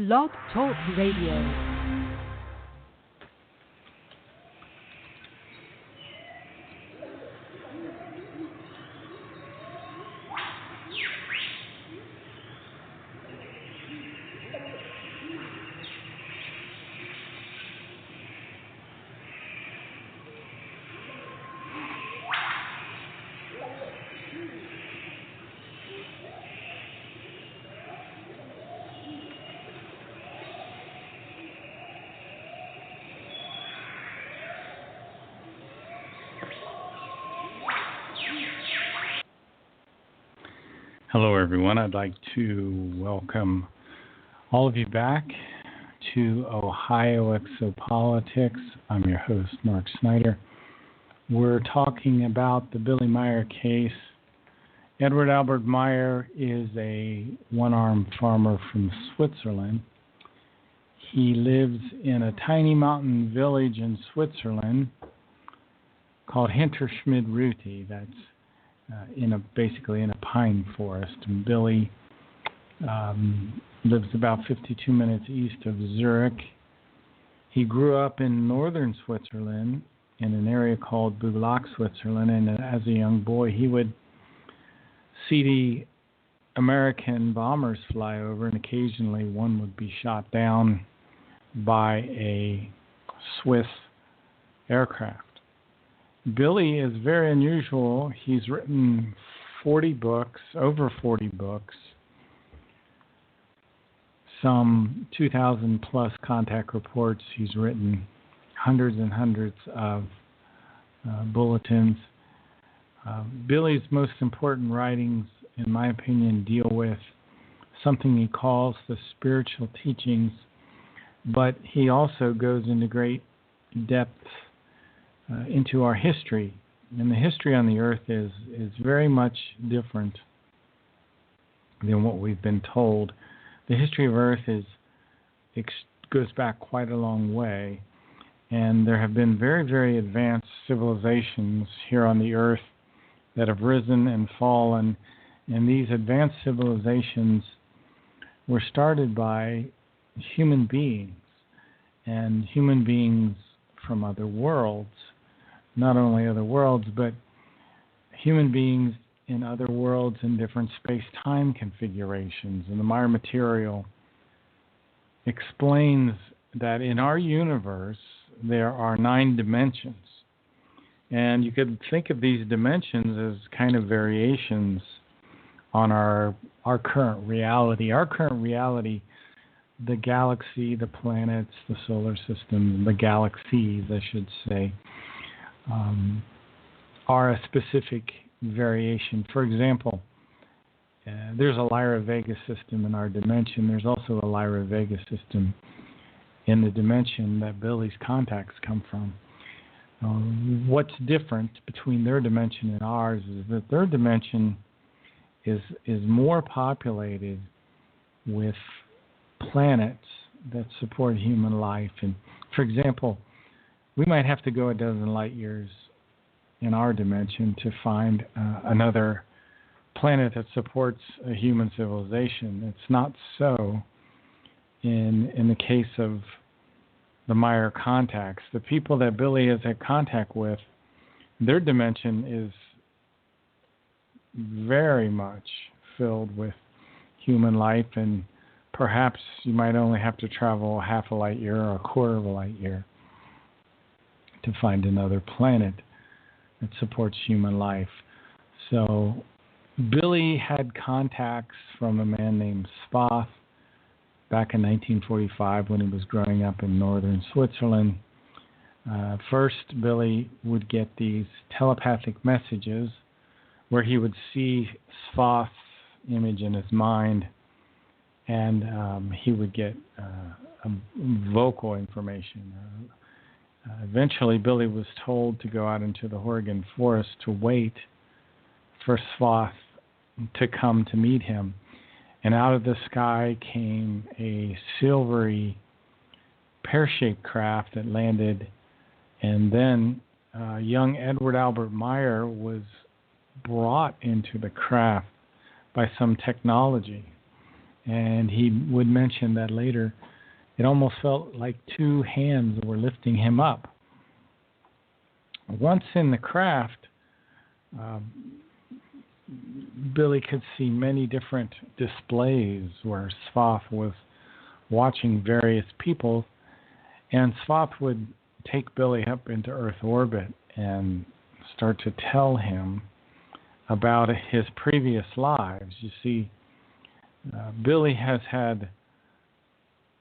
Blog Talk Radio. Hello, everyone. I'd like to welcome all of you back to Ohio Exopolitics. I'm your host, Mark Snyder. We're talking about the Billy Meier case. Edward Albert Meyer is a one-armed farmer from Switzerland. He lives in a tiny mountain village in Switzerland called Hinterschmid-Ruti. That's basically in a pine forest. And Billy lives about 52 minutes east of Zurich. He grew up in northern Switzerland in an area called Bublak, Switzerland, and as a young boy he would see the American bombers fly over, and occasionally one would be shot down by a Swiss aircraft. Billy is very unusual. He's written 40 books, over 40 books, some 2,000 plus contact reports. He's written hundreds and hundreds of bulletins. Billy's most important writings, in my opinion, deal with something he calls the spiritual teachings, but he also goes into great depth into our history. And the history on the earth is very much different than what we've been told. The history of earth goes back quite a long way, and there have been very, very advanced civilizations here on the earth that have risen and fallen, and these advanced civilizations were started by human beings, and human beings from other worlds. Not only other worlds, but human beings in other worlds in different space-time configurations. And the Meyer material explains that in our universe there are 9 dimensions. And you could think of these dimensions as kind of variations on our current reality. Our current reality, the galaxy, the planets, the solar system, the galaxies, I should say, are a specific variation. For example, there's a Lyra Vega system in our dimension. There's also a Lyra Vega system in the dimension that Billy's contacts come from. What's different between their dimension and ours is that their dimension is more populated with planets that support human life. And for example, we might have to go a dozen light years in our dimension to find another planet that supports a human civilization. It's not so in the case of the Meyer contacts. The people that Billy has had contact with, their dimension is very much filled with human life, and perhaps you might only have to travel half a light year or a quarter of a light year to find another planet that supports human life. So Billy had contacts from a man named Spoth back in 1945 when he was growing up in northern Switzerland. First, Billy would get these telepathic messages where he would see Spoth's image in his mind, and he would get vocal information. Eventually, Billy was told to go out into the Oregon forest to wait for Spoth to come to meet him. And out of the sky came a silvery pear-shaped craft that landed, and then young Edward Albert Meyer was brought into the craft by some technology. And he would mention that later it almost felt like two hands were lifting him up. Once in the craft, Billy could see many different displays where Svath was watching various people, and Svath would take Billy up into Earth orbit and start to tell him about his previous lives. You see, Billy has had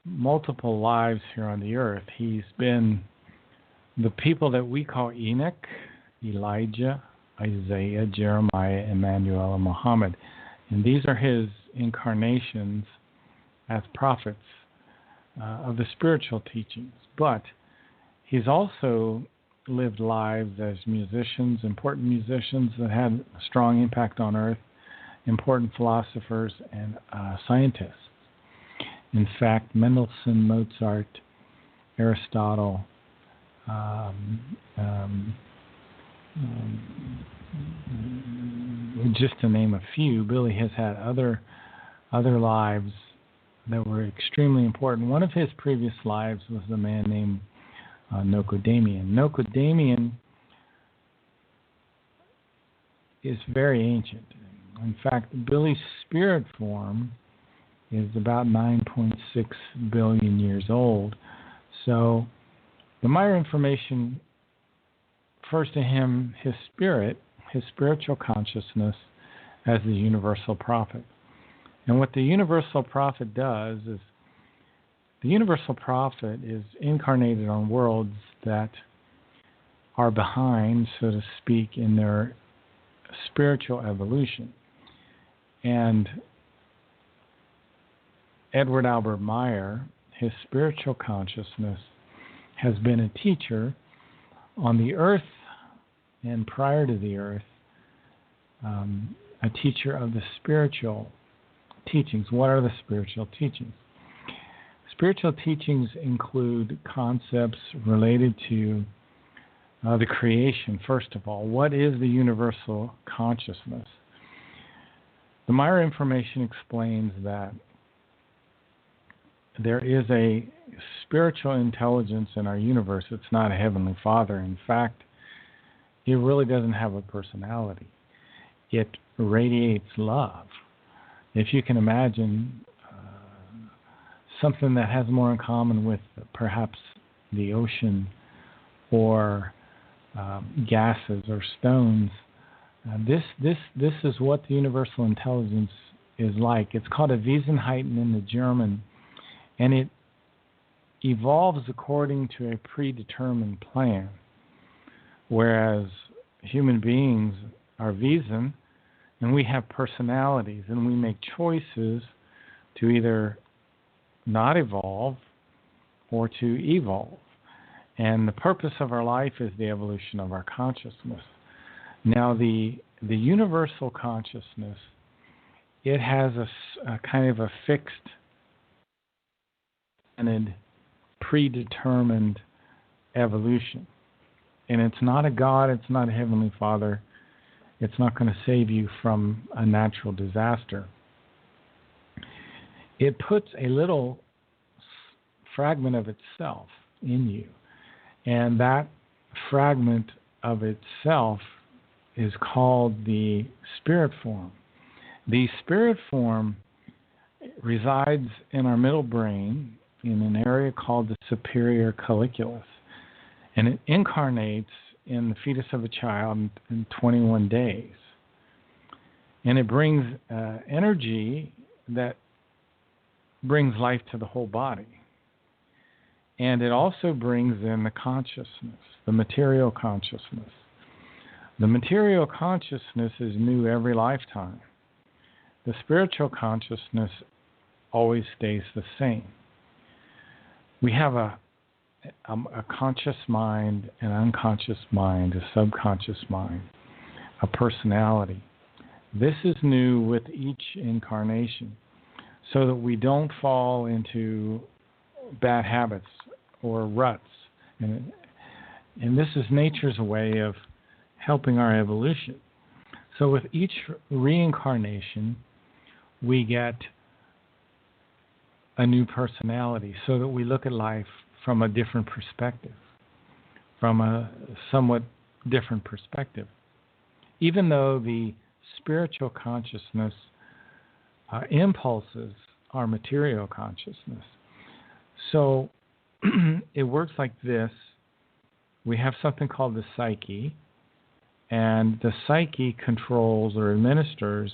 multiple lives here on the Earth. He's been the people that we call Enoch, Elijah, Isaiah, Jeremiah, Emmanuel, and Muhammad. And these are his incarnations as prophets of the spiritual teachings. But he's also lived lives as musicians, important musicians that had a strong impact on Earth, important philosophers, and scientists. In fact, Mendelssohn, Mozart, Aristotle, just to name a few. Billy has had other lives that were extremely important. One of his previous lives was a man named Nocodamian. Nocodamian is very ancient. In fact, Billy's spirit form is about 9.6 billion years old. So the Meyer information refers to him, his spirit, his spiritual consciousness, as the universal prophet. And what the universal prophet does is the universal prophet is incarnated on worlds that are behind, so to speak, in their spiritual evolution. And Edward Albert Meyer, his spiritual consciousness, has been a teacher on the earth and prior to the earth, a teacher of the spiritual teachings. What are the spiritual teachings? Spiritual teachings include concepts related to the creation, first of all. What is the universal consciousness? The Meyer information explains that there is a spiritual intelligence in our universe. It's not a heavenly Father. In fact, it really doesn't have a personality. It radiates love. If you can imagine something that has more in common with perhaps the ocean or gases or stones, this is what the universal intelligence is like. It's called a Wesenheiten in the German, and it evolves according to a predetermined plan, whereas human beings are Wesen, and we have personalities, and we make choices to either not evolve or to evolve. And the purpose of our life is the evolution of our consciousness. Now, the universal consciousness, it has a kind of a fixed and predetermined evolution. And it's not a God, it's not a Heavenly Father. It's not going to save you from a natural disaster. It puts a little fragment of itself in you. And that fragment of itself is called the spirit form. The spirit form resides in our middle brain in an area called the superior colliculus. And it incarnates in the fetus of a child in 21 days. And it brings energy that brings life to the whole body. And it also brings in the consciousness, the material consciousness. The material consciousness is new every lifetime. The spiritual consciousness always stays the same. We have a conscious mind, an unconscious mind, a subconscious mind, a personality. This is new with each incarnation so that we don't fall into bad habits or ruts. And this is nature's way of helping our evolution. So with each reincarnation, we get a new personality so that we look at life from a different perspective, from a somewhat different perspective. Even though the spiritual consciousness impulses our material consciousness. So it works like this. We have something called the psyche, and the psyche controls or administers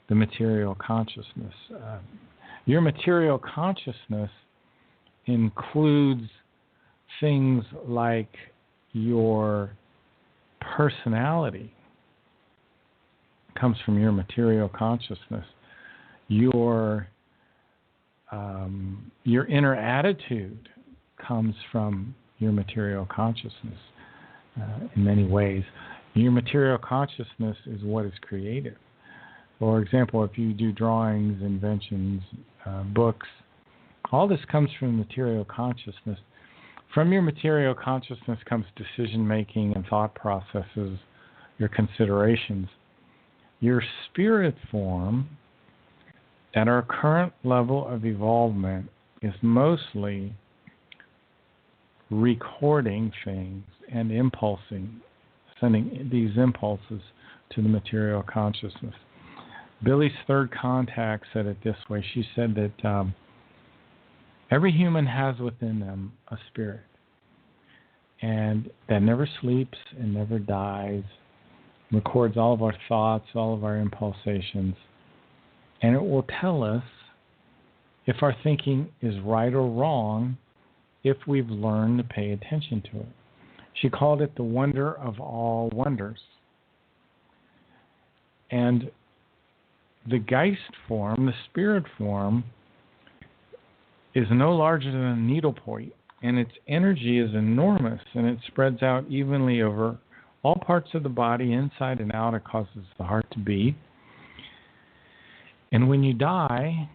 the material consciousness. Your material consciousness includes things like your personality comes from your material consciousness. Your inner attitude comes from your material consciousness in many ways. Your material consciousness is what is creative. For example, if you do drawings, inventions, books, all this comes from material consciousness. From your material consciousness comes decision-making and thought processes, your considerations. Your spirit form, at our current level of evolvement, is mostly recording things and impulsing, sending these impulses to the material consciousness. Billy's third contact said it this way. She said that every human has within them a spirit, and that never sleeps and never dies, records all of our thoughts, all of our impulsations, and it will tell us if our thinking is right or wrong if we've learned to pay attention to it. She called it the wonder of all wonders. And the Geist form, the spirit form, is no larger than a needlepoint, and its energy is enormous, and it spreads out evenly over all parts of the body, inside and out. It causes the heart to beat. And when you die,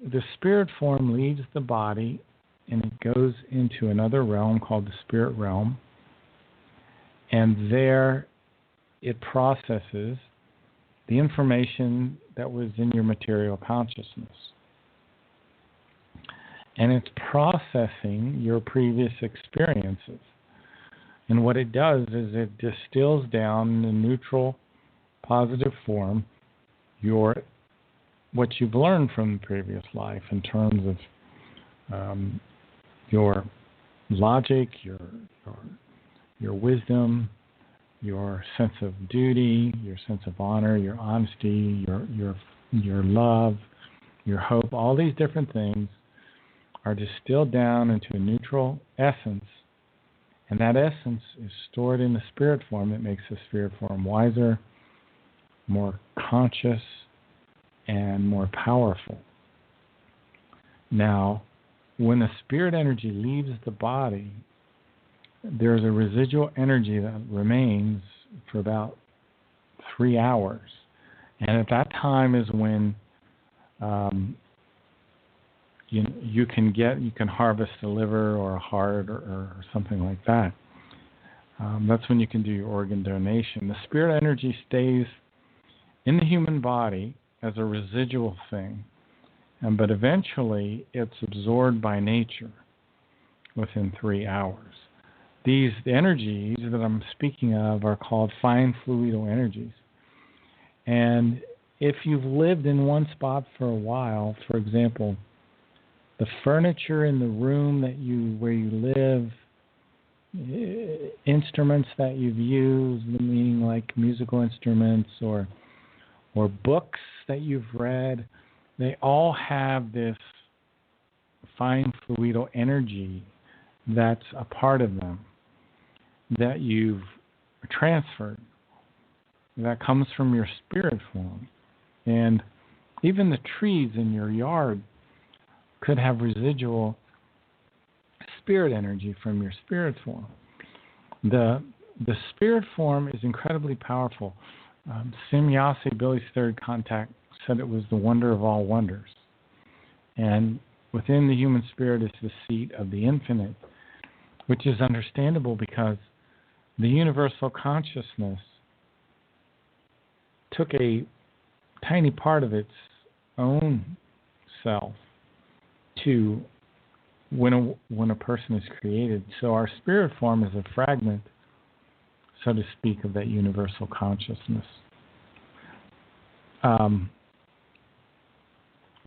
the spirit form leaves the body, and it goes into another realm called the spirit realm, and there it processes the information that was in your material consciousness. And it's processing your previous experiences. And what it does is it distills down in a neutral, positive form what you've learned from the previous life in terms of your logic, your wisdom, your sense of duty, your sense of honor, your honesty, your love, your hope. All these different things are distilled down into a neutral essence, and that essence is stored in the spirit form. It makes the spirit form wiser, more conscious, and more powerful. Now, when the spirit energy leaves the body, there's a residual energy that remains for about 3 hours. And at that time is when you can harvest a liver or a heart or something like that. That's when you can do your organ donation. The spirit energy stays in the human body as a residual thing, but eventually it's absorbed by nature within 3 hours. These energies that I'm speaking of are called fine fluidal energies. And if you've lived in one spot for a while, for example, the furniture in the room where you live, instruments that you've used, meaning like musical instruments or books that you've read, they all have this fine fluidal energy that's a part of them that you've transferred, that comes from your spirit form. And even the trees in your yard could have residual spirit energy from your spirit form. The spirit form is incredibly powerful. Semyase, Billy's third contact, said it was the wonder of all wonders. And within the human spirit is the seat of the infinite, which is understandable because the universal consciousness took a tiny part of its own self to when a person is created. So our spirit form is a fragment, so to speak, of that universal consciousness.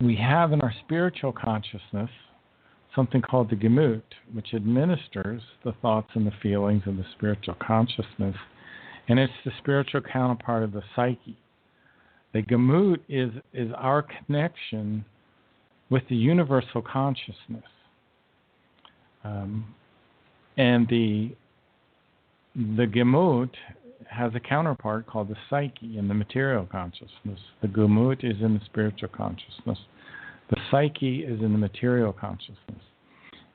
We have in our spiritual consciousness something called the Gemut, which administers the thoughts and the feelings of the spiritual consciousness, and it's the spiritual counterpart of the psyche. The Gemut is our connection with the universal consciousness. And the Gemut has a counterpart called the psyche in the material consciousness. The Gemut is in the spiritual consciousness. The psyche is in the material consciousness.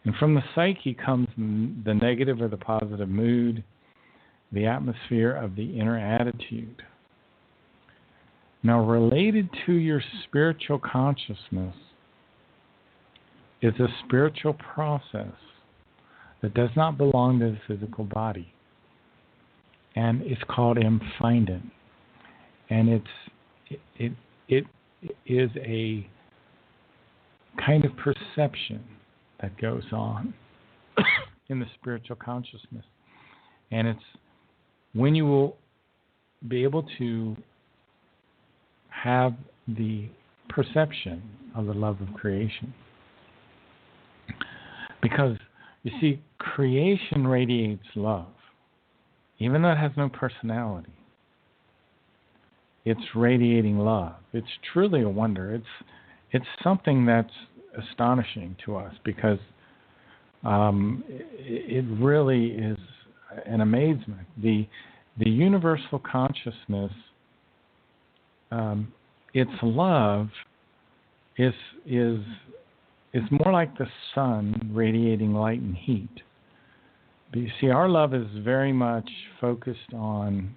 And from the psyche comes the negative or the positive mood, the atmosphere of the inner attitude. Now, related to your spiritual consciousness is a spiritual process that does not belong to the physical body. And it's called Empfinden. And it is a kind of perception that goes on in the spiritual consciousness. And it's when you will be able to have the perception of the love of creation. Because, you see, creation radiates love. Even though it has no personality, it's radiating love. It's truly a wonder. It's something that's astonishing to us because it really is an amazement. The universal consciousness, its love is more like the sun radiating light and heat. But you see, our love is very much focused on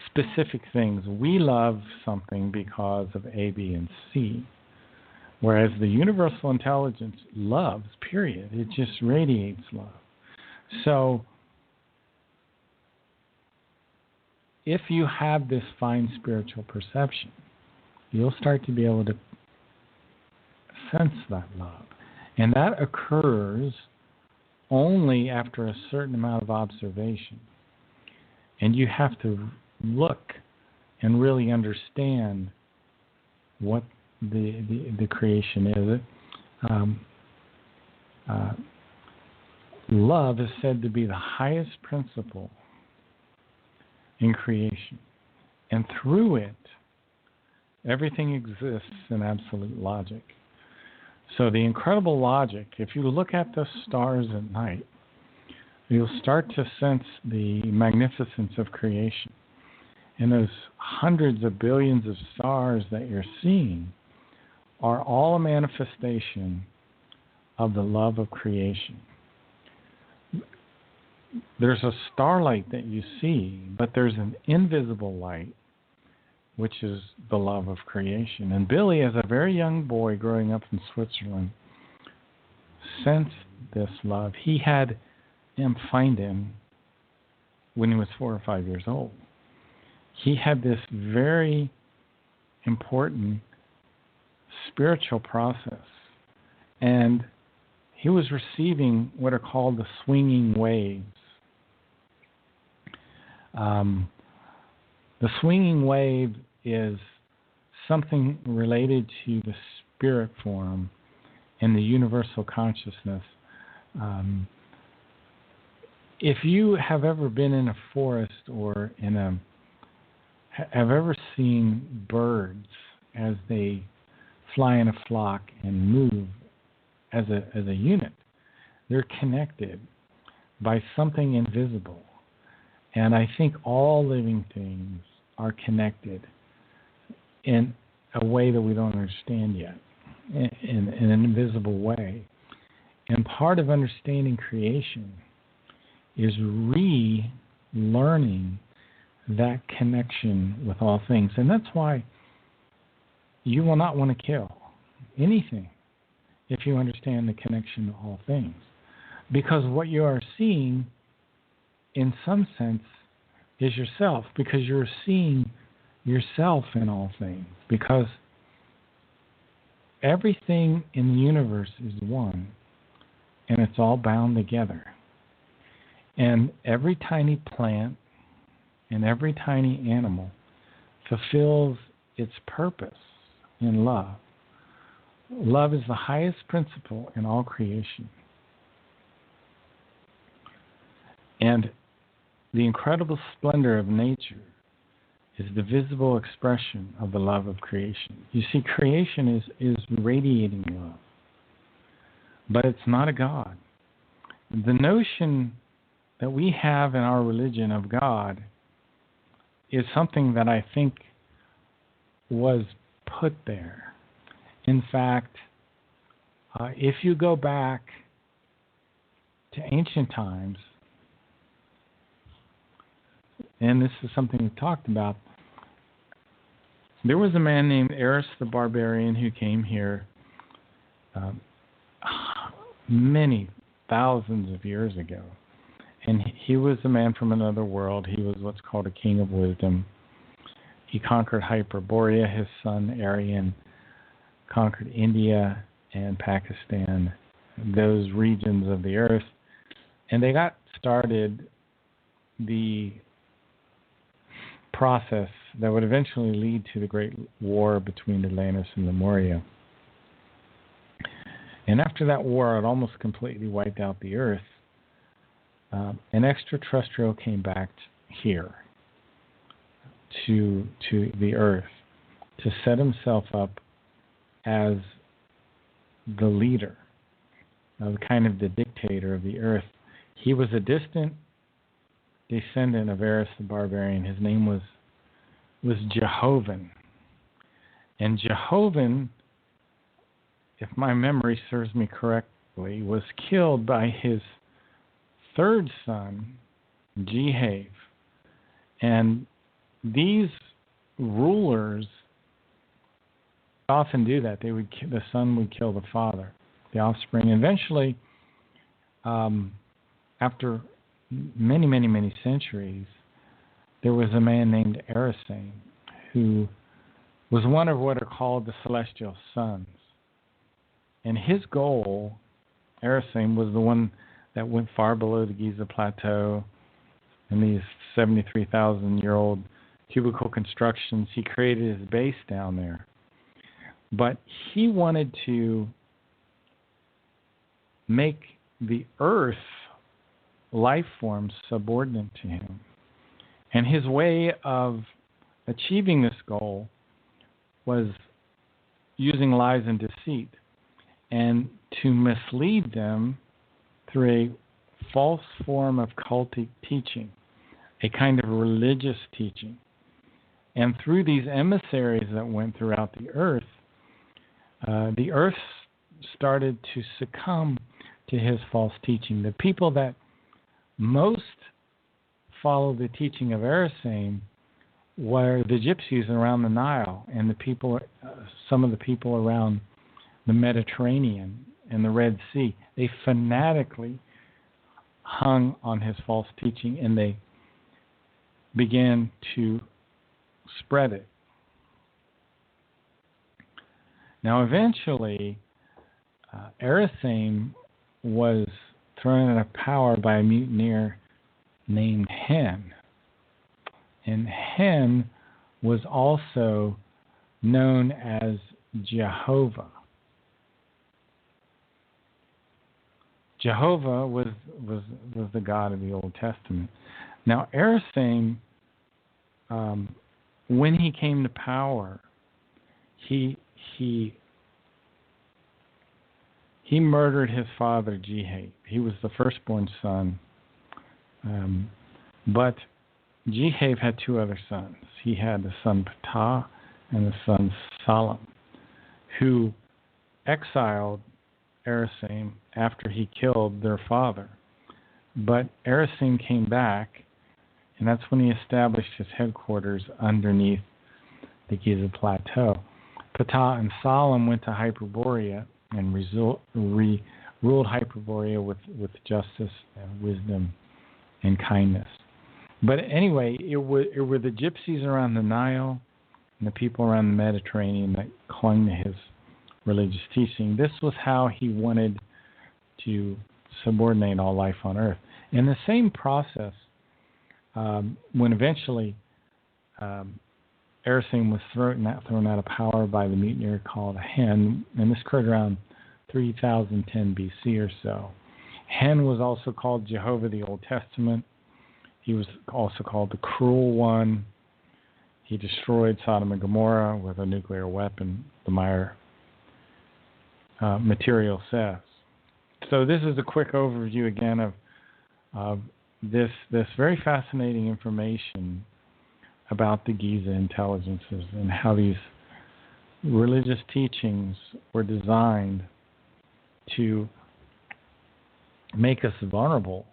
specific things. We love something because of A, B, and C, whereas the universal intelligence loves, period. It just radiates love. So if you have this fine spiritual perception, you'll start to be able to sense that love. And that occurs only after a certain amount of observation. And you have to look and really understand what the creation is. Love is said to be the highest principle in creation. And through it, everything exists in absolute logic. So the incredible logic, if you look at the stars at night, you'll start to sense the magnificence of creation. And those hundreds of billions of stars that you're seeing are all a manifestation of the love of creation. There's a starlight that you see, but there's an invisible light, which is the love of creation. And Billy, as a very young boy growing up in Switzerland, sensed this love. He had Empfinden when he was 4 or 5 years old. He had this very important spiritual process. And he was receiving what are called the swinging waves. The swinging wave is something related to the spirit form and the universal consciousness. If you have ever been in a forest or have ever seen birds as they fly in a flock and move as a unit, they're connected by something invisible. And I think all living things are connected in a way that we don't understand yet, in an invisible way. And part of understanding creation is relearning that connection with all things. And that's why you will not want to kill anything if you understand the connection to all things. Because what you are seeing, in some sense, is yourself, because you're seeing yourself in all things. Because everything in the universe is one, and it's all bound together. And every tiny plant and every tiny animal fulfills its purpose in love. Love is the highest principle in all creation. And the incredible splendor of nature is the visible expression of the love of creation. You see, creation is radiating love, but it's not a God. The notion that we have in our religion of God is something that I think was put there. In fact, if you go back to ancient times, and this is something we talked about, there was a man named Eris the Barbarian who came here many thousands of years ago. And he was a man from another world. He was what's called a king of wisdom. He conquered Hyperborea. His son Arian conquered India and Pakistan, those regions of the earth. And they got started the process that would eventually lead to the great war between Atlantis and Lemuria. And after that war, it almost completely wiped out the earth. An extraterrestrial came back here to the earth to set himself up as the leader, kind of the dictator of the earth. He was a distant descendant of Eris the Barbarian. His name was Jehovan. And Jehovan, if my memory serves me correctly, was killed by his third son, Jehav. And these rulers often do that. The son would kill the father, the offspring. Eventually, after many, many, many centuries, there was a man named Erisane who was one of what are called the celestial sons. And his goal, Erisane, was the one that went far below the Giza plateau and these 73,000-year-old cubical constructions. He created his base down there. But he wanted to make the earth life forms subordinate to him. And his way of achieving this goal was using lies and deceit and to mislead them through a false form of cultic teaching, a kind of religious teaching. And through these emissaries that went throughout the earth started to succumb to his false teaching. The people that most followed the teaching of Erisane were the gypsies around the Nile and the people, some of the people around the Mediterranean and the Red Sea. They fanatically hung on his false teaching, and they began to spread it. Now, eventually, Erisane was thrown out of power by a mutineer named Hen. And Hen was also known as Jehovah. Jehovah was the God of the Old Testament. Now, Erisane, when he came to power, he murdered his father, Jehav. He was the firstborn son. But Jehav had two other sons. He had the son Ptah and the son Salam, who exiled Erisane after he killed their father. But Erisane came back, and that's when he established his headquarters underneath the Giza plateau. Ptah and Salam went to Hyperborea and ruled Hyperborea with justice and wisdom and kindness. But anyway, it were the gypsies around the Nile and the people around the Mediterranean that clung to his religious teaching. This was how he wanted to subordinate all life on Earth. In the same process, when eventually Erising was thrown out of power by the mutineer called Hen, and this occurred around 3010 BC or so. Hen was also called Jehovah the Old Testament. He was also called the Cruel One. He destroyed Sodom and Gomorrah with a nuclear weapon, the Meyer material says. So this is a quick overview again of this very fascinating information about the Giza intelligences and how these religious teachings were designed to make us vulnerable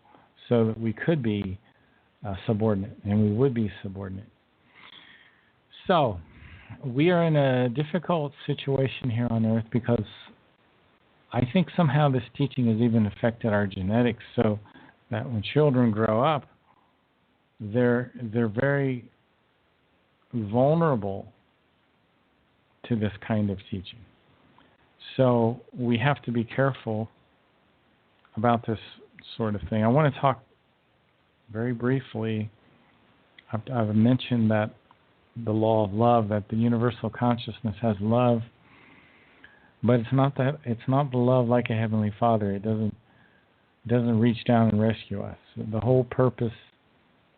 so that we could be subordinate, and we would be subordinate. So we are in a difficult situation here on Earth because I think somehow this teaching has even affected our genetics, so that when children grow up, they're very vulnerable to this kind of teaching. So we have to be careful about this sort of thing. I want to talk very briefly. I've mentioned that the law of love, that the universal consciousness has love, but it's not the love like a heavenly Father. It doesn't reach down and rescue us. The whole purpose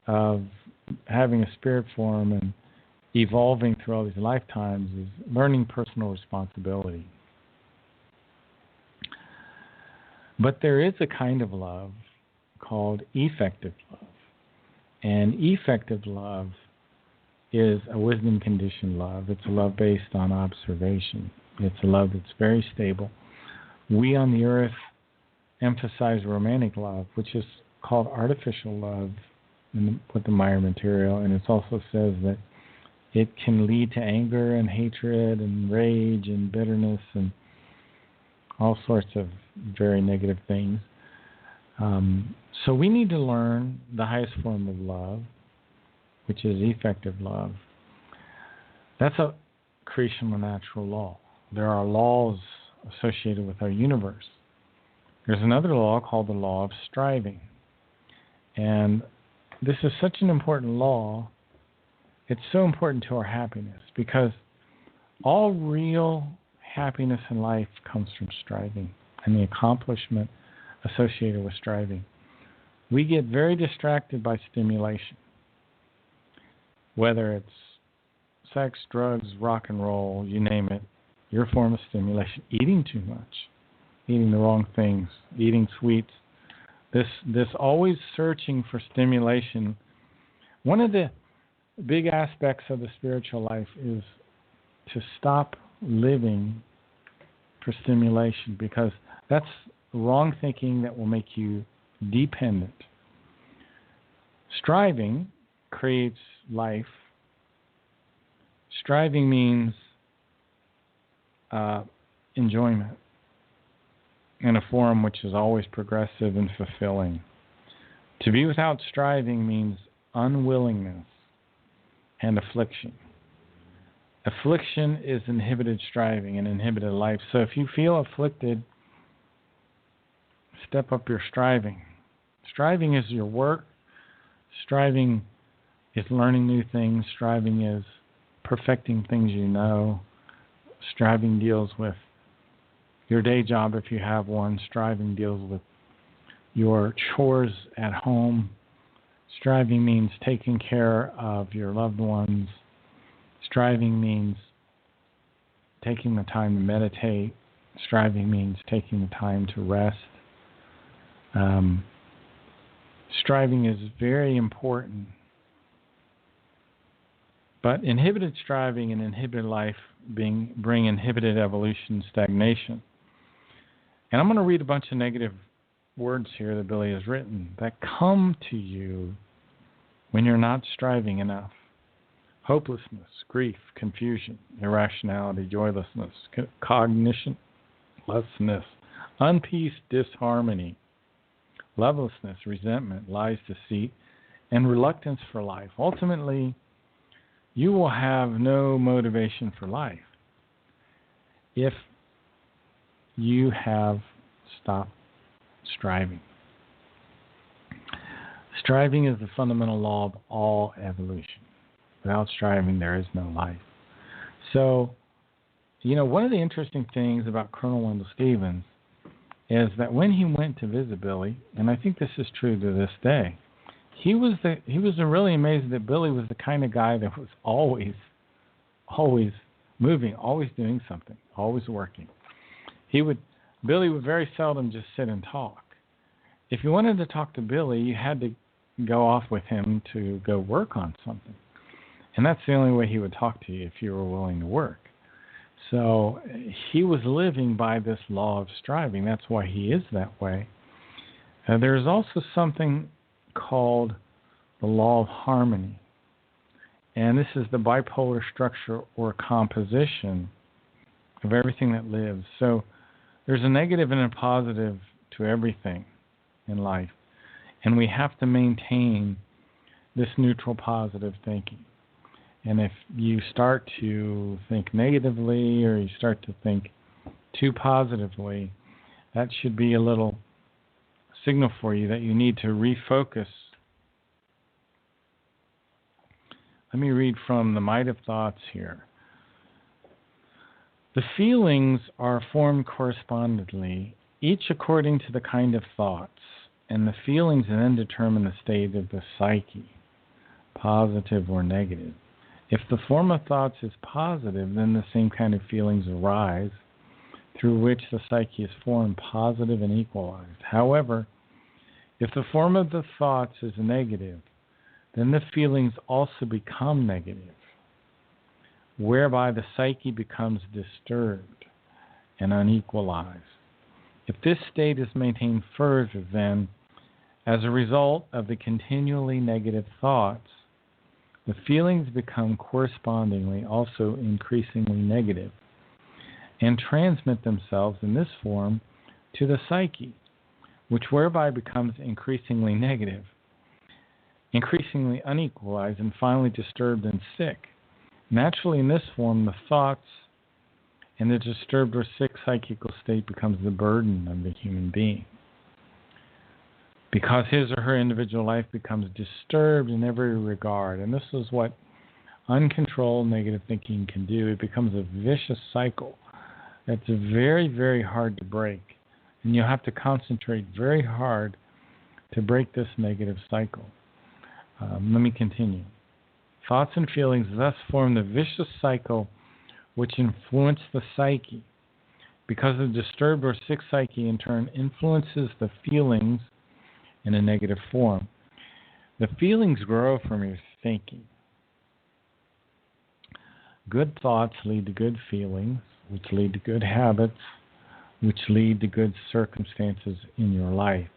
of having a spirit form and evolving through all these lifetimes is learning personal responsibility. But there is a kind of love called effective love. And effective love is a wisdom conditioned love. It's a love based on observation. It's a love that's very stable. We on the earth emphasize romantic love, which is called artificial love with the Meyer material. And it also says that it can lead to anger and hatred and rage and bitterness and all sorts of very negative things. So we need to learn the highest form of love, which is effective love. That's a creational natural law. There are laws associated with our universe. There's another law called the law of striving. And this is such an important law. It's so important to our happiness because all real happiness in life comes from striving and the accomplishment associated with striving. We get very distracted by stimulation, whether it's sex, drugs, rock and roll, you name it, your form of stimulation, eating too much, eating the wrong things, eating sweets, this always searching for stimulation. One of the big aspects of the spiritual life is to stop living for stimulation, because that's wrong thinking that will make you dependent. Striving creates life. Striving means enjoyment in a form which is always progressive and fulfilling. To be without striving means unwillingness and affliction. Affliction is inhibited striving and inhibited life. So if you feel afflicted, step up your striving. Striving is your work. Striving is learning new things. Striving is perfecting things you know. Striving deals with your day job if you have one. Striving deals with your chores at home. Striving means taking care of your loved ones. Striving means taking the time to meditate. Striving means taking the time to rest. Striving is very important. But inhibited striving and inhibited life bring inhibited evolution, stagnation. And I'm going to read a bunch of negative words here that Billy has written that come to you when you're not striving enough. Hopelessness, grief, confusion, irrationality, joylessness, cognitionlessness, unpeace, disharmony, lovelessness, resentment, lies, deceit, and reluctance for life. Ultimately, you will have no motivation for life. If you have stopped striving. Striving is the fundamental law of all evolution. Without striving, there is no life. So, one of the interesting things about Colonel Wendell Stevens is that when he went to visit Billy, and I think this is true to this day, he was really amazed that Billy was the kind of guy that was always moving, always doing something, always working. Billy would very seldom just sit and talk. If you wanted to talk to Billy, you had to go off with him to go work on something. And that's the only way he would talk to you, if you were willing to work. So he was living by this law of striving. That's why he is that way. There's also something called the law of harmony. And this is the bipolar structure or composition of everything that lives. So there's a negative and a positive to everything in life. And we have to maintain this neutral positive thinking. And if you start to think negatively or you start to think too positively, that should be a little signal for you that you need to refocus. Let me read from the Might of Thoughts here. The feelings are formed correspondingly, each according to the kind of thoughts, and the feelings then determine the state of the psyche, positive or negative. If the form of thoughts is positive, then the same kind of feelings arise through which the psyche is formed, positive and equalized. However, if the form of the thoughts is negative, then the feelings also become negative, whereby the psyche becomes disturbed and unequalized. If this state is maintained further, then, as a result of the continually negative thoughts, the feelings become correspondingly also increasingly negative and transmit themselves in this form to the psyche, which whereby becomes increasingly negative, increasingly unequalized, and finally disturbed and sick. Naturally, in this form, the thoughts and the disturbed or sick psychical state becomes the burden of the human being, because his or her individual life becomes disturbed in every regard. And this is what uncontrolled negative thinking can do. It becomes a vicious cycle that's very, very hard to break. And you have to concentrate very hard to break this negative cycle. Let me continue. Thoughts and feelings thus form the vicious cycle which influence the psyche, because the disturbed or sick psyche in turn influences the feelings in a negative form. The feelings grow from your thinking. Good thoughts lead to good feelings, which lead to good habits, which lead to good circumstances in your life.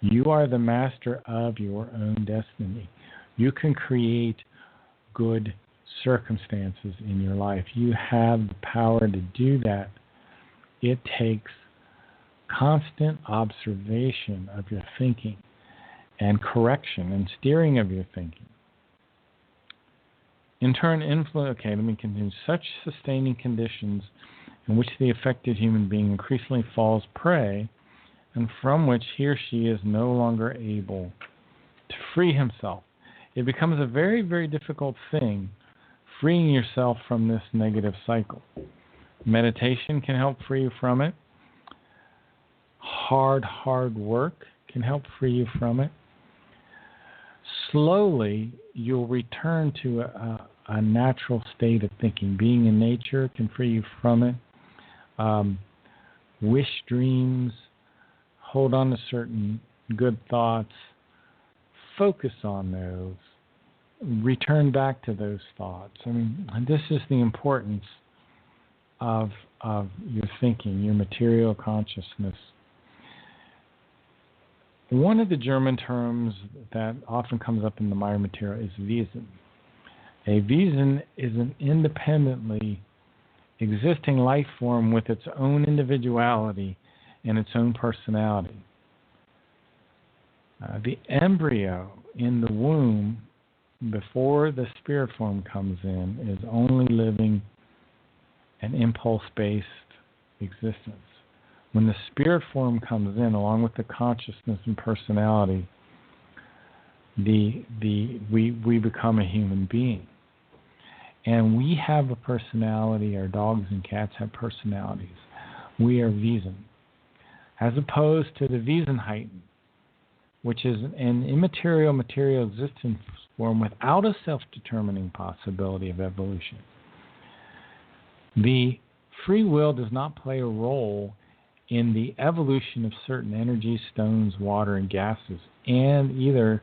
You are the master of your own destiny. You can create good circumstances in your life. You have the power to do that. It takes constant observation of your thinking and correction and steering of your thinking. In turn, let me continue. Such sustaining conditions in which the affected human being increasingly falls prey, and from which he or she is no longer able to free himself. It becomes a very, very difficult thing freeing yourself from this negative cycle. Meditation can help free you from it. Hard work can help free you from it. Slowly, you'll return to a natural state of thinking. Being in nature can free you from it. Wish dreams. Hold on to certain good thoughts. Focus on those. Return back to those thoughts. This is the importance of your thinking, your material consciousness. One of the German terms that often comes up in the Meyer material is Wesen. A Wesen is an independently existing life form with its own individuality and its own personality. The embryo in the womb, before the spirit form comes in, is only living an impulse-based existence. When the spirit form comes in, along with the consciousness and personality, we become a human being. And we have a personality. Our dogs and cats have personalities. We are Wesen, as opposed to the Wesenheiten, which is an immaterial material existence form without a self-determining possibility of evolution. The free will does not play a role in the evolution of certain energies, stones, water, and gases, and either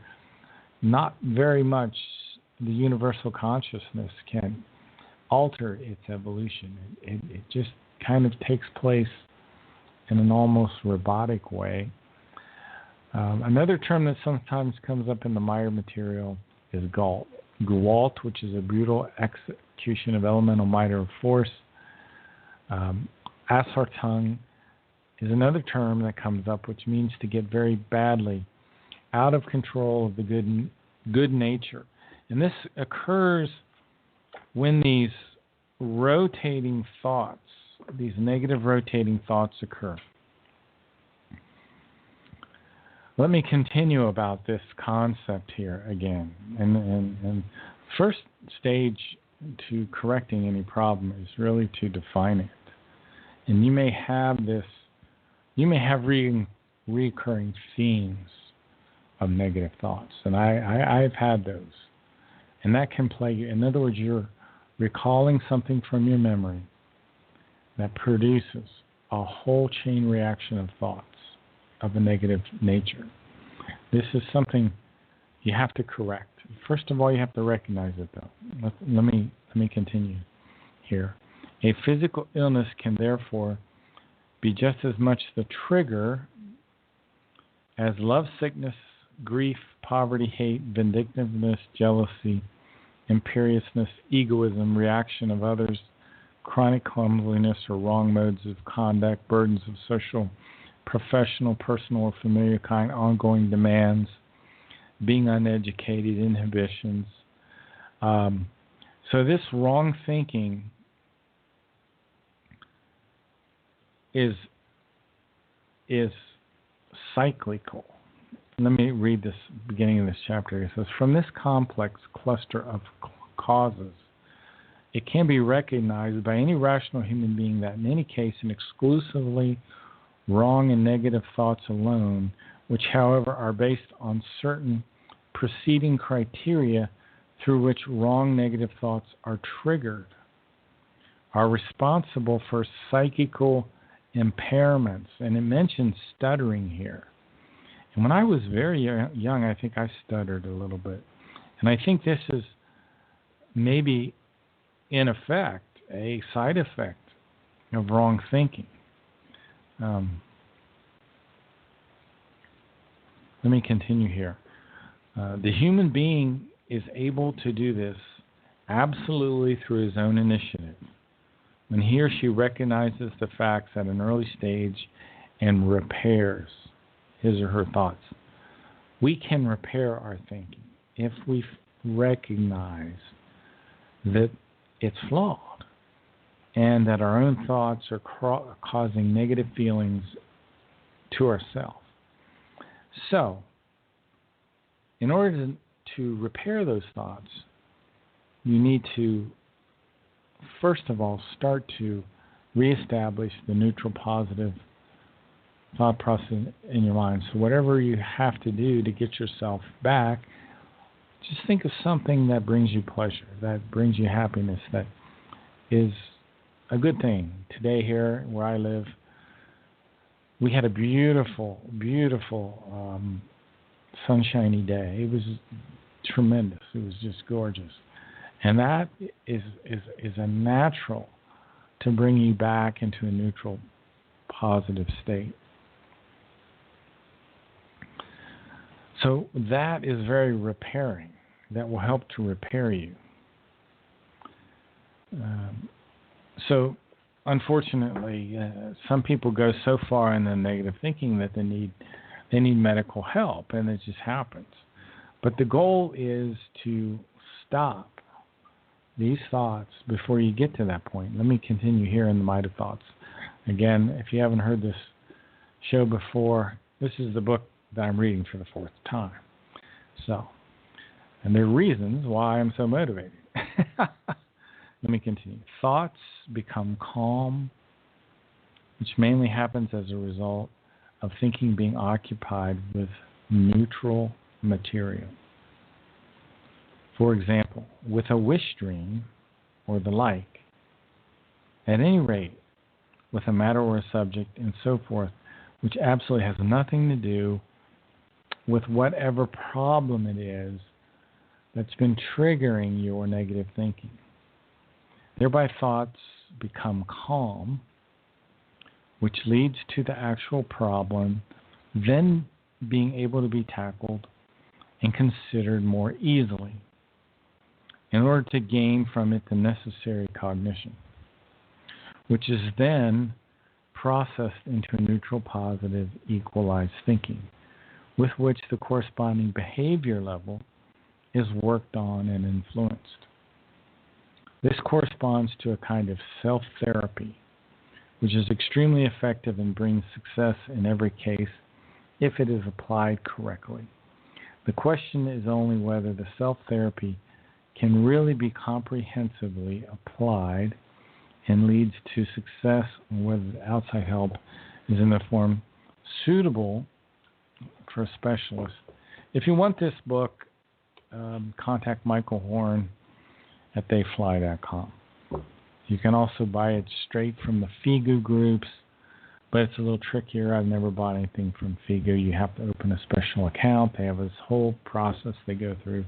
not very much the universal consciousness can alter its evolution. It just kind of takes place in an almost robotic way. Another term that sometimes comes up in the Meyer material is Gewalt, which is a brutal execution of elemental might or force. Asartung is another term that comes up, which means to get very badly out of control of the good nature. And this occurs when these rotating thoughts, these negative rotating thoughts occur. Let me continue about this concept here again. And first stage to correcting any problem is really to define it. And you may have recurring themes of negative thoughts. And I've had those. And that can plague you. In other words, you're recalling something from your memory that produces a whole chain reaction of thoughts of a negative nature. This is something you have to correct. First of all, you have to recognize it, though. Let me continue here. A physical illness can therefore be just as much the trigger as lovesickness, grief, poverty, hate, vindictiveness, jealousy, imperiousness, egoism, reaction of others, chronic clumsiness or wrong modes of conduct, burdens of social, professional, personal, or familiar kind, ongoing demands, being uneducated, inhibitions. So this wrong thinking is cyclical. Let me read this beginning of this chapter. It says, from this complex cluster of causes, it can be recognized by any rational human being that in any case an exclusively wrong and negative thoughts alone, which however are based on certain preceding criteria through which wrong negative thoughts are triggered, are responsible for psychical impairments. And it mentions stuttering here. And when I was very young, I think I stuttered a little bit. And I think this is maybe, in effect, a side effect of wrong thinking. Let me continue here. The human being is able to do this absolutely through his own initiative, when he or she recognizes the facts at an early stage and repairs his or her thoughts. We can repair our thinking if we recognize that it's flawed and that our own thoughts are causing negative feelings to ourselves. So, in order to repair those thoughts, you need to, first of all, start to reestablish the neutral positive thought process in your mind. So whatever you have to do to get yourself back, just think of something that brings you pleasure, that brings you happiness, that is a good thing. Today here where I live, we had a beautiful, beautiful sunshiny day. It was tremendous. It was just gorgeous. And that is a natural to bring you back into a neutral, positive state. So that is very repairing. That will help to repair you. So unfortunately, some people go so far in the negative thinking that they need medical help, and it just happens. But the goal is to stop these thoughts before you get to that point. Let me continue here in the Might of Thoughts. Again, if you haven't heard this show before, this is the book that I'm reading for the fourth time. So, and there are reasons why I'm so motivated. Let me continue. Thoughts become calm, which mainly happens as a result of thinking being occupied with neutral material. For example, with a wish dream or the like, at any rate, with a matter or a subject and so forth, which absolutely has nothing to do with whatever problem it is that's been triggering your negative thinking. Thereby thoughts become calm, which leads to the actual problem then being able to be tackled and considered more easily in order to gain from it the necessary cognition, which is then processed into a neutral, positive, equalized thinking, with which the corresponding behavior level is worked on and influenced. This corresponds to a kind of self-therapy, which is extremely effective and brings success in every case if it is applied correctly. The question is only whether the self-therapy can really be comprehensively applied and leads to success, and whether the outside help is in the form suitable for a specialist. If you want this book, contact Michael Horn at theyfly.com. You can also buy it straight from the Figu groups, but it's a little trickier. I've never bought anything from Figu. You have to open a special account. They have this whole process they go through.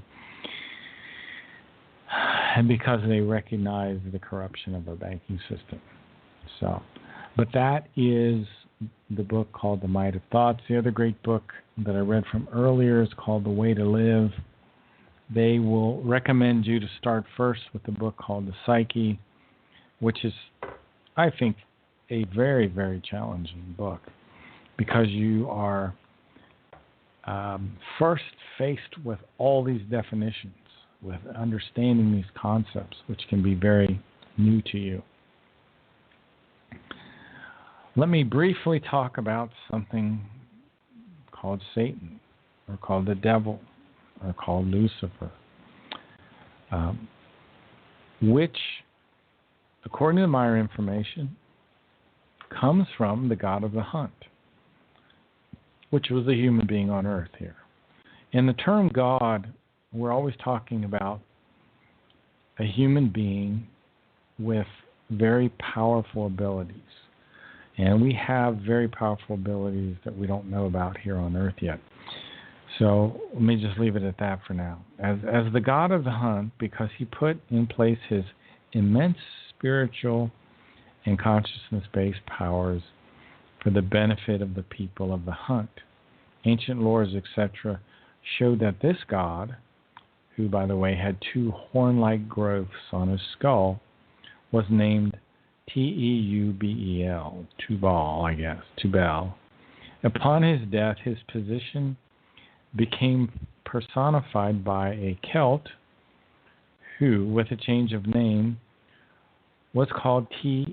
And because they recognize the corruption of our banking system. But that is the book called The Might of Thoughts. The other great book that I read from earlier is called The Way to Live. They will recommend you to start first with the book called The Psyche, which is, I think, a very, very challenging book because you are first faced with all these definitions, with understanding these concepts, which can be very new to you. Let me briefly talk about something called Satan, or called the devil, or called Lucifer, which, according to the Meyer information, comes from the god of the hunt, which was a human being on earth here. In the term God, we're always talking about a human being with very powerful abilities. And we have very powerful abilities that we don't know about here on earth yet. So let me just leave it at that for now. As the god of the hunt, because he put in place his immense spiritual and consciousness-based powers for the benefit of the people of the hunt. Ancient lores, etc., showed that this god, who, by the way, had two horn-like growths on his skull, was named Teubel, Tubal, I guess, Tubal. Upon his death, his position became personified by a Celt who, with a change of name, was called Teibel,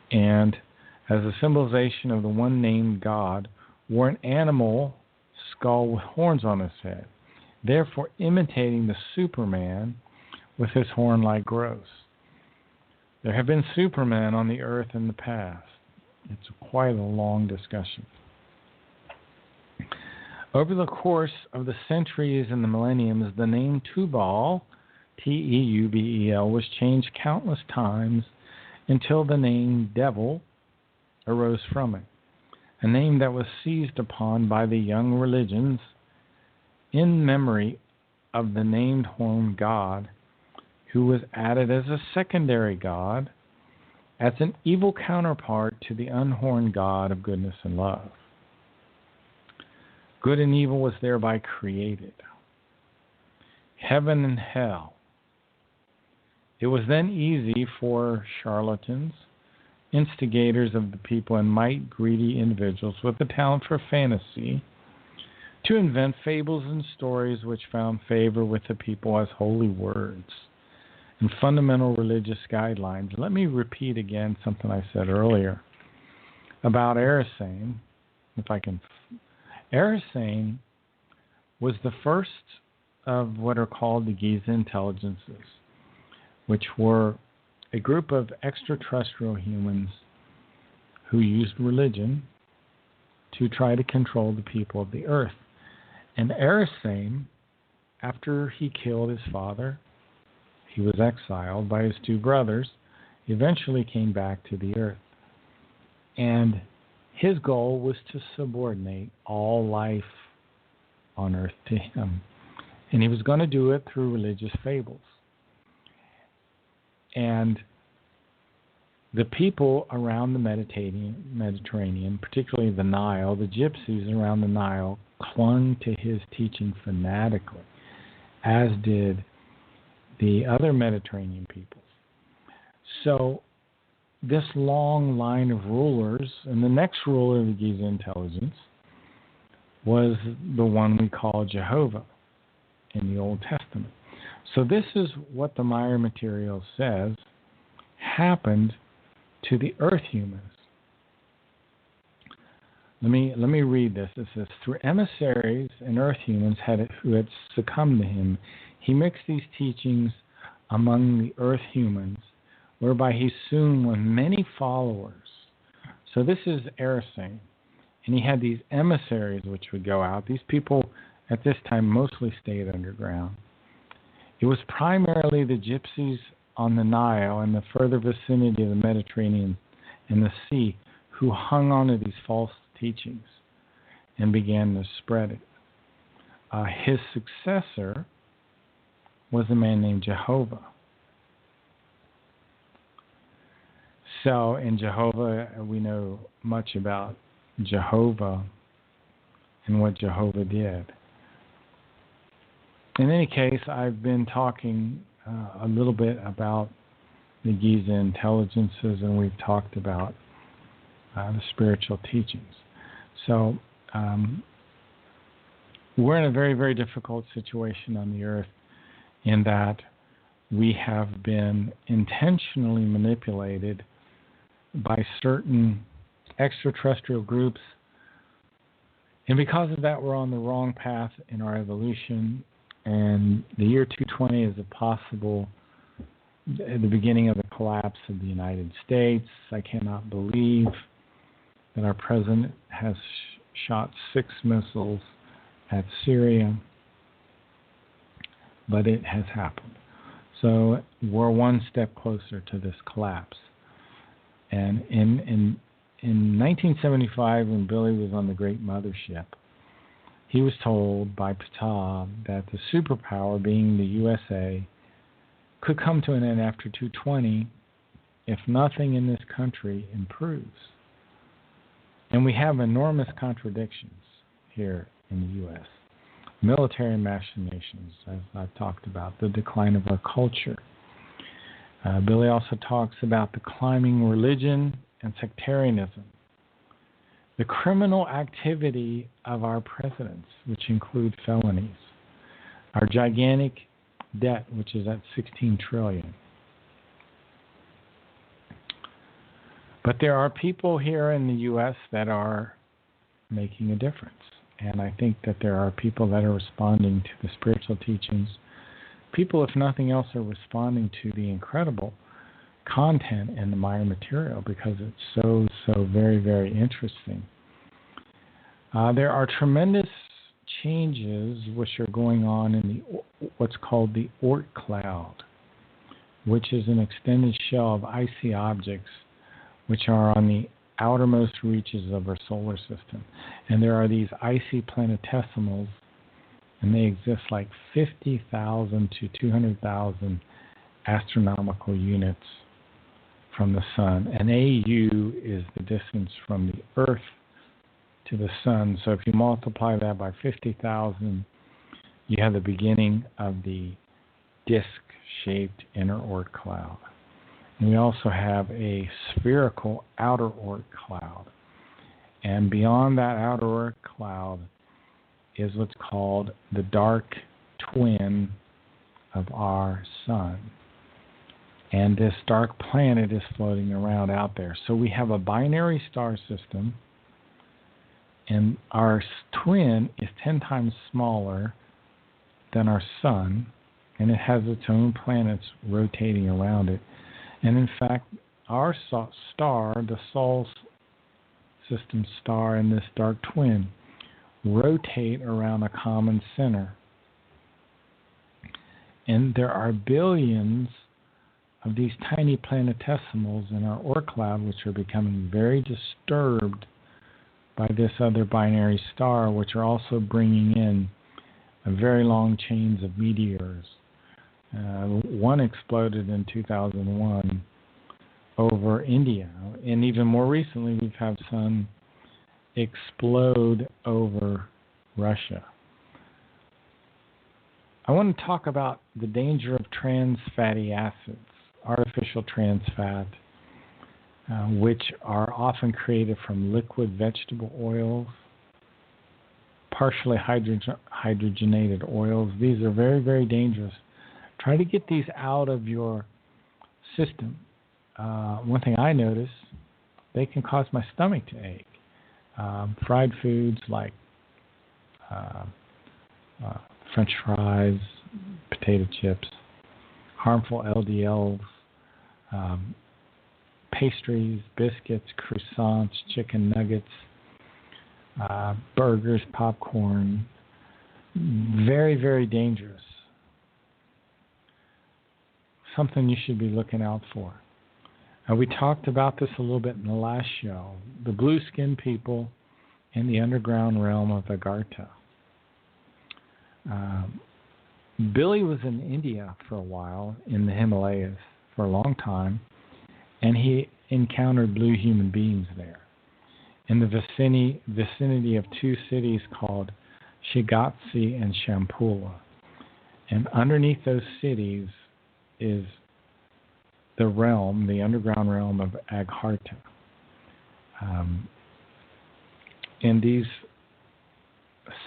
and as a symbolization of the one named God, wore an animal skull with horns on his head, therefore imitating the Superman with his horn-like growths. There have been Supermen on the earth in the past. It's quite a long discussion. Over the course of the centuries and the millenniums, the name Tubal, Teubel, was changed countless times until the name Devil arose from it, a name that was seized upon by the young religions in memory of the named horned god, who was added as a secondary god, as an evil counterpart to the unhorned God of goodness and love. Good and evil was thereby created. Heaven and hell. It was then easy for charlatans, instigators of the people, and might-greedy individuals with a talent for fantasy to invent fables and stories which found favor with the people as holy words, and fundamental religious guidelines. Let me repeat again something I said earlier about Erisane, if I can. Erisane was the first of what are called the Giza intelligences, which were a group of extraterrestrial humans who used religion to try to control the people of the earth. And Erisane, after he killed his father, he was exiled by his two brothers, eventually came back to the earth. And his goal was to subordinate all life on earth to him. And he was going to do it through religious fables. And the people around the Mediterranean, particularly the Nile, the gypsies around the Nile, clung to his teaching fanatically, as did the other Mediterranean peoples. So this long line of rulers, and the next ruler of the Giza intelligence was the one we call Jehovah in the Old Testament. So this is what the Meyer material says happened to the earth humans. Let me read this. It says, through emissaries and earth humans who had succumbed to him, he mixed these teachings among the earth humans, whereby he soon won many followers. So this is Erisane. And he had these emissaries which would go out. These people at this time mostly stayed underground. It was primarily the gypsies on the Nile and the further vicinity of the Mediterranean and the sea who hung on to these false teachings and began to spread it. His successor was a man named Jehovah. So in Jehovah, we know much about Jehovah and what Jehovah did. In any case, I've been talking a little bit about the Giza intelligences, and we've talked about the spiritual teachings. So we're in a very, very difficult situation on the earth in that we have been intentionally manipulated by certain extraterrestrial groups. And because of that, we're on the wrong path in our evolution. And the year 220 is a possible, the beginning of the collapse of the United States. I cannot believe that our president has shot 6 missiles at Syria, but it has happened. So we're one step closer to this collapse. And in 1975, when Billy was on the Great Mothership, he was told by Ptah that the superpower, being the USA, could come to an end after 220 if nothing in this country improves. And we have enormous contradictions here in the U.S. Military machinations, as I've talked about, the decline of our culture. Billy also talks about the climbing religion and sectarianism. The criminal activity of our presidents, which include felonies. Our gigantic debt, which is at $16 trillion. But there are people here in the U.S. that are making a difference. And I think that there are people that are responding to the spiritual teachings. People, if nothing else, are responding to the incredible content in the Meyer material because it's so very, very interesting. There are tremendous changes which are going on in what's called the Oort cloud, which is an extended shell of icy objects which are on the outermost reaches of our solar system. And there are these icy planetesimals, and they exist like 50,000 to 200,000 astronomical units from the sun. And AU is the distance from the Earth to the sun. So if you multiply that by 50,000, you have the beginning of the disk-shaped inner Oort cloud. And we also have a spherical outer Oort cloud. And beyond that outer Oort cloud is what's called the dark twin of our sun. And this dark planet is floating around out there. So we have a binary star system, and our twin is 10 times smaller than our sun, and it has its own planets rotating around it. And in fact, our star, the Sol system star, and this dark twin rotate around a common center. And there are billions of these tiny planetesimals in our Oort cloud, which are becoming very disturbed by this other binary star, which are also bringing in very long chains of meteors. One exploded in 2001 over India, and even more recently we've had some explode over Russia. I want to talk about the danger of trans fatty acids, artificial trans fat, which are often created from liquid vegetable oils, partially hydrogenated oils. These are very, very dangerous. Try to get these out of your system. One thing I notice, they can cause my stomach to ache. Fried foods like French fries, potato chips, harmful LDLs, pastries, biscuits, croissants, chicken nuggets, burgers, popcorn. Very, very dangerous. Something you should be looking out for. We talked about this a little bit in the last show. The blue-skinned people in the underground realm of Agartha. Billy was in India for a while, in the Himalayas for a long time, and he encountered blue human beings there in the vicinity of two cities called Shigatse and Shampula. And underneath those cities is the realm, the underground realm of Agartha. In these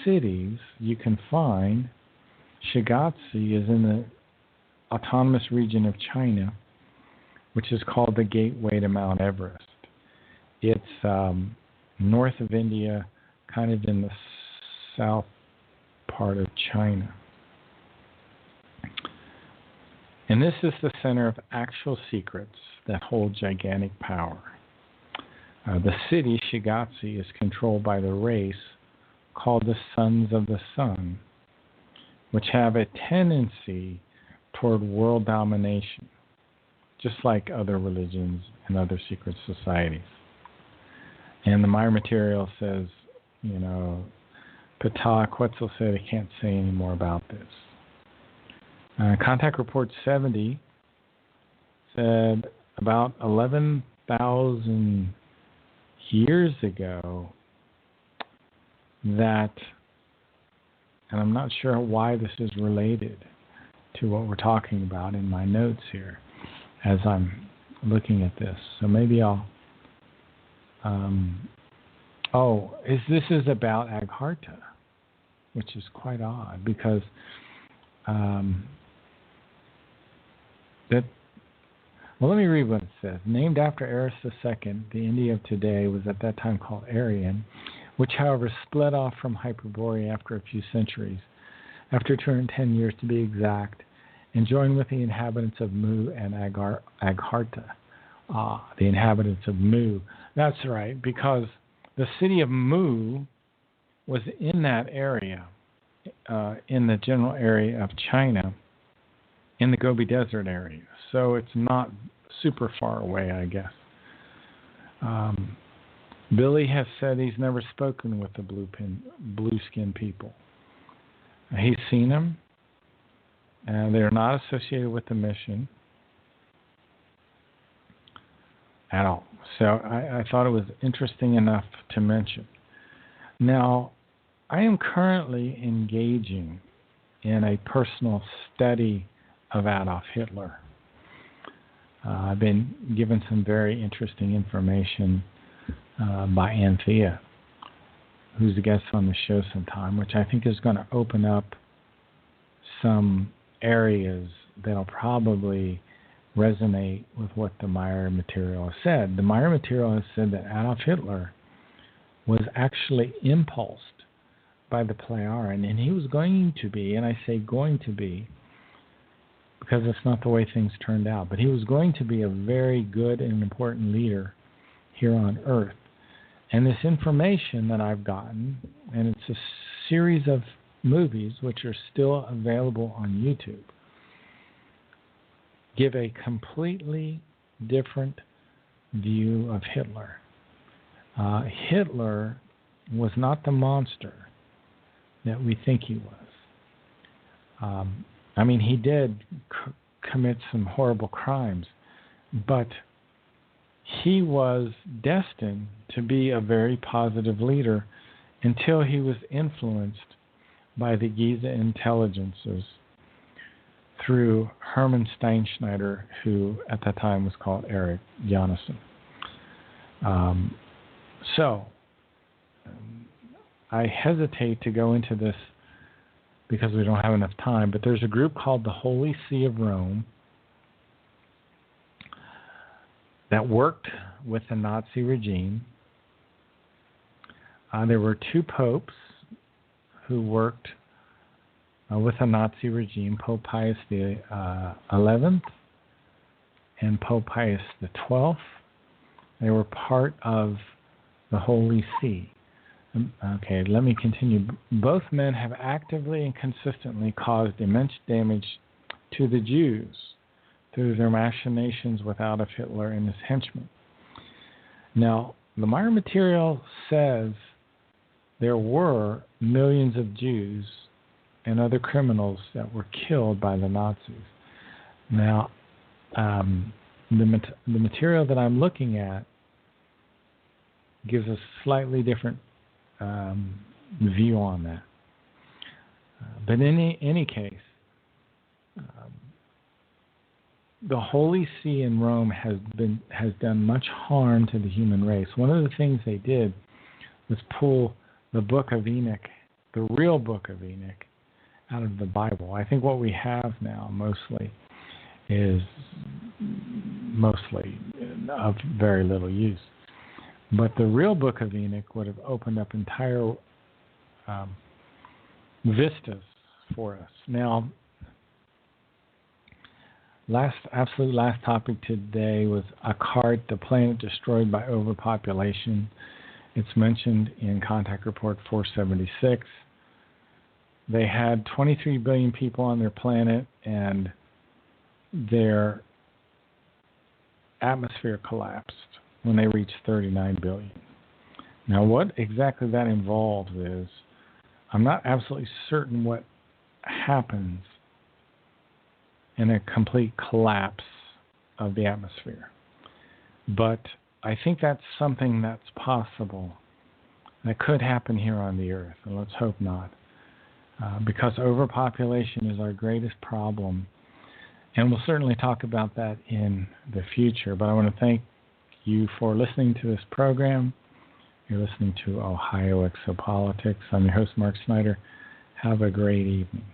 cities, you can find Shigatse is in the autonomous region of China, which is called the gateway to Mount Everest. It's north of India, kind of in the south part of China. And this is the center of actual secrets that hold gigantic power. The city, Shigatse, is controlled by the race called the Sons of the Sun, which have a tendency toward world domination, just like other religions and other secret societies. And the Meyer material says, Ptah Quetzal said he can't say any more about this. Contact Report 70 said about 11,000 years ago that, and I'm not sure why this is related to what we're talking about in my notes here as I'm looking at this. So maybe I'll, this is about Agartha, which is quite odd because let me read what it says. Named after Eris II, the India of today was at that time called Aryan, which, however, split off from Hyperborea after a few centuries, after 210 years to be exact, and joined with the inhabitants of Mu and Agartha. The inhabitants of Mu. That's right, because the city of Mu was in that area, in the general area of China, in the Gobi Desert area. So it's not super far away, I guess. Billy has said he's never spoken with the blue-skinned people. He's seen them, and they're not associated with the mission at all. So I thought it was interesting enough to mention. Now, I am currently engaging in a personal study of Adolf Hitler. I've been given some very interesting information by Anthea, who's a guest on the show sometime, which I think is going to open up some areas that'll probably resonate with what the Meier material has said. The Meier material has said that Adolf Hitler was actually impulsed by the Plejaren, and he was going to be, and I say going to be, because it's not the way things turned out, but he was going to be a very good and important leader here on Earth. And this information that I've gotten, and it's a series of movies which are still available on YouTube, give a completely different view of Hitler. Hitler was not the monster that we think he was. I mean, he did commit some horrible crimes, but he was destined to be a very positive leader until he was influenced by the Giza intelligences through Hermann Steinschneider, who at that time was called Erich Janssen. I hesitate to go into this because we don't have enough time, but there's a group called the Holy See of Rome that worked with the Nazi regime. There were two popes who worked with the Nazi regime, Pope Pius XI and Pope Pius XII. They were part of the Holy See. Okay, let me continue. Both men have actively and consistently caused immense damage to the Jews through their machinations with Adolf Hitler and his henchmen. Now, the Meyer material says there were millions of Jews and other criminals that were killed by the Nazis. Now, the material that I'm looking at gives a slightly different view on that. But in any case, the Holy See in Rome has done much harm to the human race. One of the things they did was pull the Book of Enoch, the real Book of Enoch, out of the Bible. I think what we have now mostly is of very little use. But the real Book of Enoch would have opened up entire vistas for us. Now, absolute last topic today was Akart, the planet destroyed by overpopulation. It's mentioned in Contact Report 476. They had 23 billion people on their planet, and their atmosphere collapsed when they reached 39 billion. Now, what exactly that involves is, I'm not absolutely certain what happens in a complete collapse of the atmosphere. But I think that's something that's possible. That could happen here on the Earth, and let's hope not. Because overpopulation is our greatest problem. And we'll certainly talk about that in the future. But I want to thank you for listening to this program. You're listening to Ohio Exopolitics. I'm your host, Mark Snyder. Have a great evening.